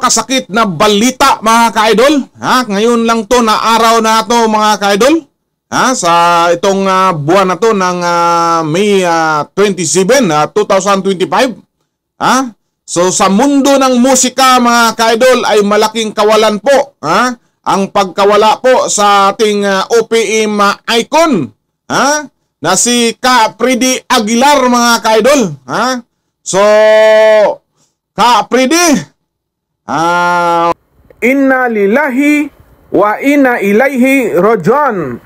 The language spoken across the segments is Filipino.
napakasakit na balita mga ka-idol. Ngayon lang to na araw na to mga ka-idol. Sa itong buwan na to ng May 27, 2025. So sa mundo ng musika mga ka-idol ay malaking kawalan po. Ang pagkawala po sa ating OPM icon. Na si Ka Freddy Aguilar mga ka-idol. So Ka Freddy, inna lillahi wa inna ilaihi rajiun.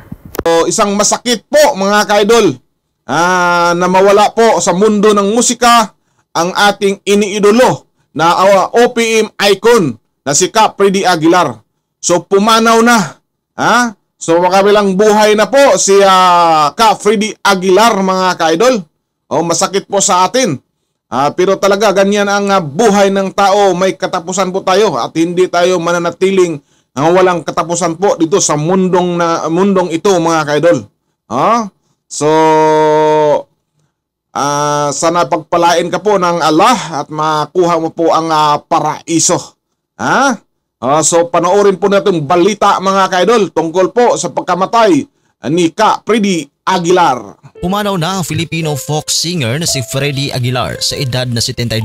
So, isang masakit po mga ka-idol na mawala po sa mundo ng musika ang ating iniidolo na OPM icon na si Ka Freddy Aguilar. So pumanaw na. So makabilang buhay na po si Ka Freddy Aguilar mga ka-idol. Masakit po sa atin. Pero talaga ganyan ang buhay ng tao, may katapusan po tayo at hindi tayo mananatiling walang katapusan po dito sa mundong ito mga ka-idol. So sana pagpalain ka po ng Allah at makuha mo po ang paraiso. So panoorin po natin balita mga ka-idol tungkol po sa pagkamatay ni Ka Freddy Aguilar. Pumanaw na ang Filipino folk singer na si Freddy Aguilar sa edad na 72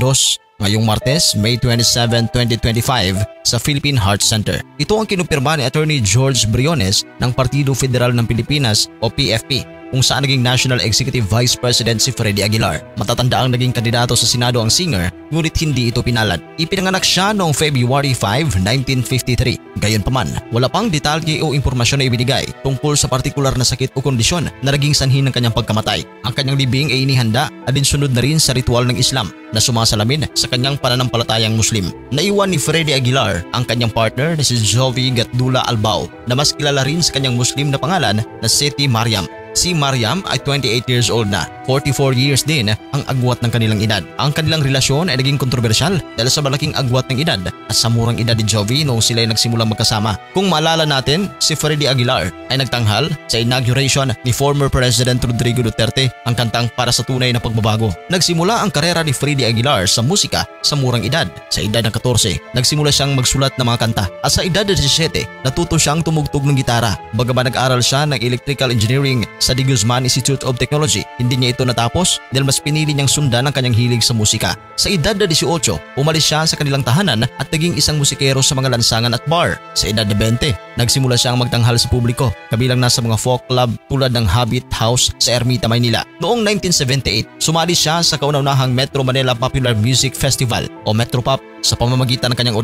ngayong Martes, May 27, 2025 sa Philippine Heart Center. Ito ang kinumpirma ni Attorney George Briones ng Partido Federal ng Pilipinas o PFP, kung saan naging National Executive Vice President si Freddy Aguilar. Matatanda ang naging kandidato sa Senado ang singer, ngunit hindi ito pinalad. Ipinanganak siya noong February 5, 1953. Gayunpaman, wala pang detalye o impormasyon na ibinigay tungkol sa partikular na sakit o kondisyon na naging sanhi ng kanyang pagkamatay. Ang kanyang libing ay inihanda at dinsunod na rin sa ritual ng Islam na sumasalamin sa kanyang pananampalatayang Muslim. Naiwan ni Freddy Aguilar ang kanyang partner na si Jovi Gatdula Albao na mas kilala rin sa kanyang Muslim na pangalan na Siti Mariam. Si Mariam ay 28 years old na, 44 years din ang agwat ng kanilang edad. Ang kanilang relasyon ay naging kontrobersyal dahil sa malaking agwat ng edad at sa murang edad ni Jovi noong sila ay nagsimulang magkasama. Kung maalala natin, si Freddy Aguilar ay nagtanghal sa inauguration ni former President Rodrigo Duterte ang kantang Para sa Tunay na Pagbabago. Nagsimula ang karera ni Freddy Aguilar sa musika sa murang edad. Sa edad ng 14, nagsimula siyang magsulat ng mga kanta at sa edad ng 17, natuto siyang tumugtog ng gitara. Bagaman nag-aral siya ng electrical engineering sa De Guzman Institute of Technology, hindi niya ito natapos dahil mas pinili niyang sundan ang kanyang hilig sa musika. Sa edad na 18, umalis siya sa kanilang tahanan at naging isang musikero sa mga lansangan at bar. Sa edad na 20, nagsimula siyang magtanghal sa publiko, kabilang nasa mga folk club tulad ng Habit House sa Ermita, Maynila. Noong 1978, sumali siya sa kauna-unahang Metro Manila Popular Music Festival o Metropop sa pamamagitan ng kanyang